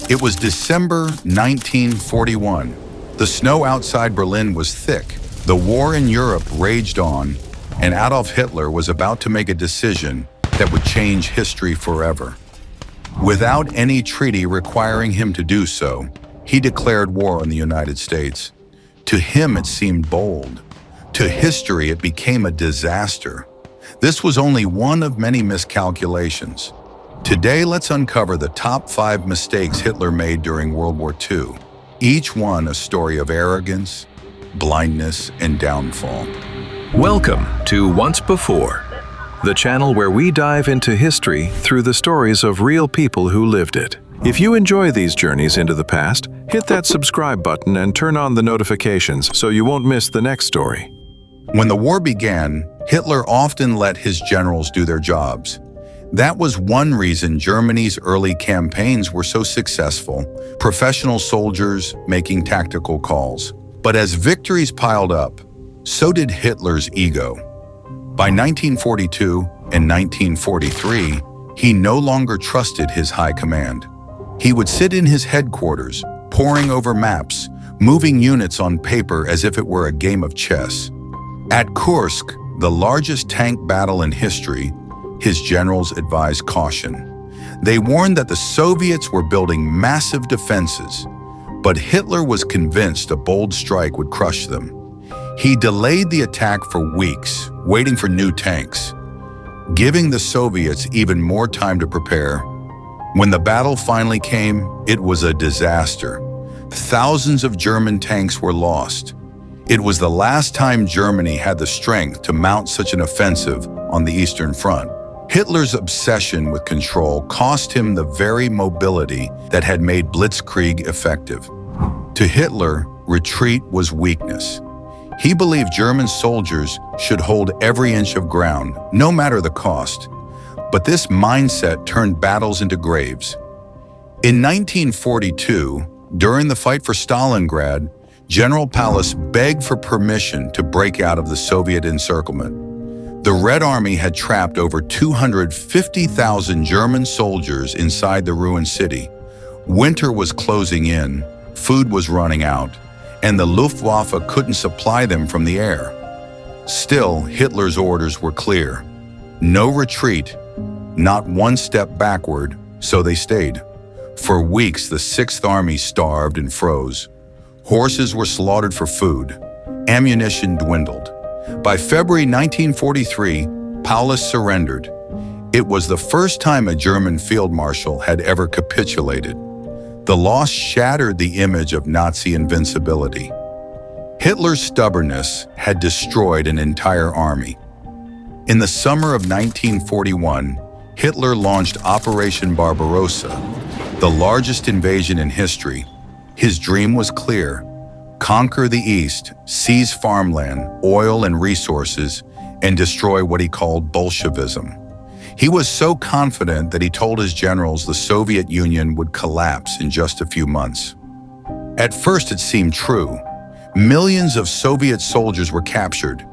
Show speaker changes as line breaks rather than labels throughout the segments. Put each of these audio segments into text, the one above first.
It was December 1941. The snow outside Berlin was thick. The war in Europe raged on, and Adolf Hitler was about to make a decision that would change history forever. Without any treaty requiring him to do so, he declared war on the United States. To him, it seemed bold. To history, it became a disaster. This was only one of many miscalculations. Today, let's uncover the top 5 mistakes Hitler made during World War II, each one a story of arrogance, blindness, and downfall.
Welcome to Once Before, the channel where we dive into history through the stories of real people who lived it. If you enjoy these journeys into the past, hit that subscribe button and turn on the notifications so you won't miss the next story.
When the war began, Hitler often let his generals do their jobs. That was one reason Germany's early campaigns were so successful, professional soldiers making tactical calls. But as victories piled up, so did Hitler's ego. By 1942 and 1943, he no longer trusted his high command. He would sit in his headquarters, poring over maps, moving units on paper as if it were a game of chess. At Kursk, the largest tank battle in history, his generals advised caution. They warned that the Soviets were building massive defenses, but Hitler was convinced a bold strike would crush them. He delayed the attack for weeks, waiting for new tanks, giving the Soviets even more time to prepare. When the battle finally came, it was a disaster. Thousands of German tanks were lost. It was the last time Germany had the strength to mount such an offensive on the Eastern Front. Hitler's obsession with control cost him the very mobility that had made Blitzkrieg effective. To Hitler, retreat was weakness. He believed German soldiers should hold every inch of ground, no matter the cost. But this mindset turned battles into graves. In 1942, during the fight for Stalingrad, General Pallas begged for permission to break out of the Soviet encirclement. The Red Army had trapped over 250,000 German soldiers inside the ruined city. Winter was closing in, food was running out, and the Luftwaffe couldn't supply them from the air. Still, Hitler's orders were clear. No retreat, not one step backward, so they stayed. For weeks, the Sixth Army starved and froze. Horses were slaughtered for food. Ammunition dwindled. By February 1943, Paulus surrendered. It was the first time a German field marshal had ever capitulated. The loss shattered the image of Nazi invincibility. Hitler's stubbornness had destroyed an entire army. In the summer of 1941, Hitler launched Operation Barbarossa, the largest invasion in history. His dream was clear: conquer the East, seize farmland, oil and resources, and destroy what he called Bolshevism. He was so confident that he told his generals the Soviet Union would collapse in just a few months. At first, it seemed true. Millions of Soviet soldiers were captured.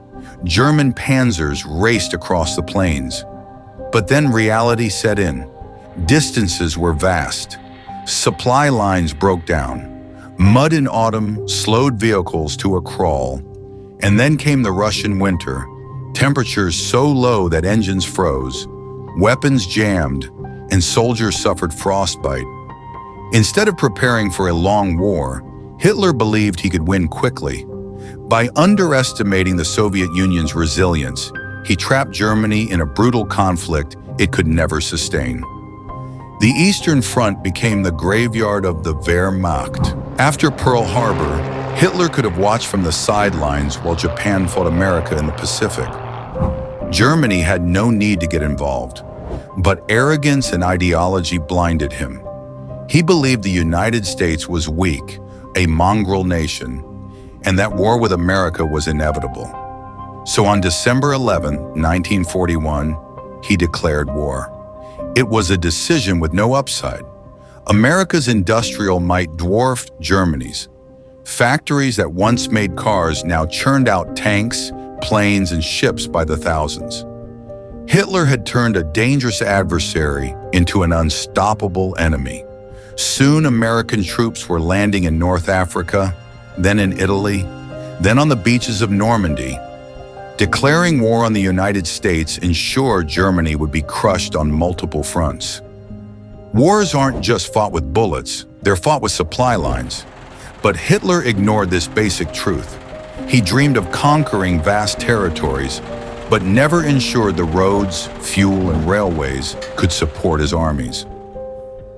German panzers raced across the plains. But then reality set in. Distances were vast. Supply lines broke down. Mud in autumn slowed vehicles to a crawl. And then came the Russian winter, temperatures so low that engines froze, weapons jammed, and soldiers suffered frostbite. Instead of preparing for a long war, Hitler believed he could win quickly. By underestimating the Soviet Union's resilience, he trapped Germany in a brutal conflict it could never sustain. The Eastern Front became the graveyard of the Wehrmacht. After Pearl Harbor, Hitler could have watched from the sidelines while Japan fought America in the Pacific. Germany had no need to get involved, but arrogance and ideology blinded him. He believed the United States was weak, a mongrel nation, and that war with America was inevitable. So on December 11, 1941, he declared war. It was a decision with no upside. America's industrial might dwarfed Germany's. Factories that once made cars now churned out tanks, planes, and ships by the thousands. Hitler had turned a dangerous adversary into an unstoppable enemy. Soon, American troops were landing in North Africa, then in Italy, then on the beaches of Normandy. Declaring war on the United States ensured Germany would be crushed on multiple fronts. Wars aren't just fought with bullets, they're fought with supply lines. But Hitler ignored this basic truth. He dreamed of conquering vast territories, but never ensured the roads, fuel, and railways could support his armies.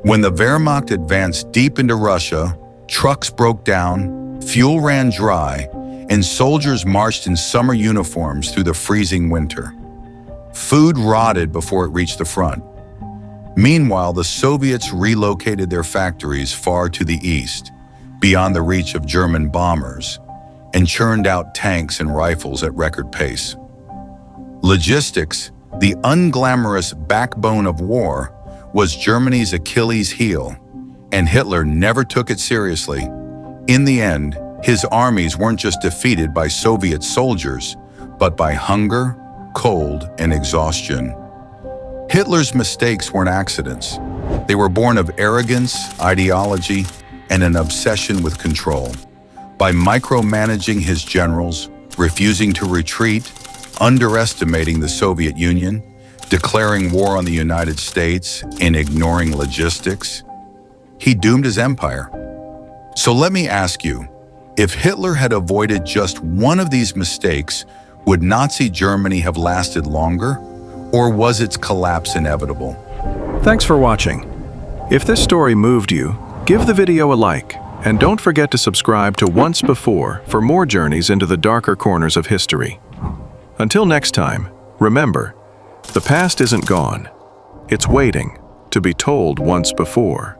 When the Wehrmacht advanced deep into Russia, trucks broke down, fuel ran dry, and soldiers marched in summer uniforms through the freezing winter. Food rotted before it reached the front. Meanwhile, the Soviets relocated their factories far to the east, beyond the reach of German bombers, and churned out tanks and rifles at record pace. Logistics, the unglamorous backbone of war, was Germany's Achilles heel, and Hitler never took it seriously. In the end, his armies weren't just defeated by Soviet soldiers, but by hunger, cold, and exhaustion. Hitler's mistakes weren't accidents. They were born of arrogance, ideology, and an obsession with control. By micromanaging his generals, refusing to retreat, underestimating the Soviet Union, declaring war on the United States, and ignoring logistics, he doomed his empire. So let me ask you, if Hitler had avoided just one of these mistakes, would Nazi Germany have lasted longer, or was its collapse inevitable?
Thanks for watching. If this story moved you, give the video a like, and don't forget to subscribe to Once Before for more journeys into the darker corners of history. Until next time, remember, the past isn't gone. It's waiting to be told once before.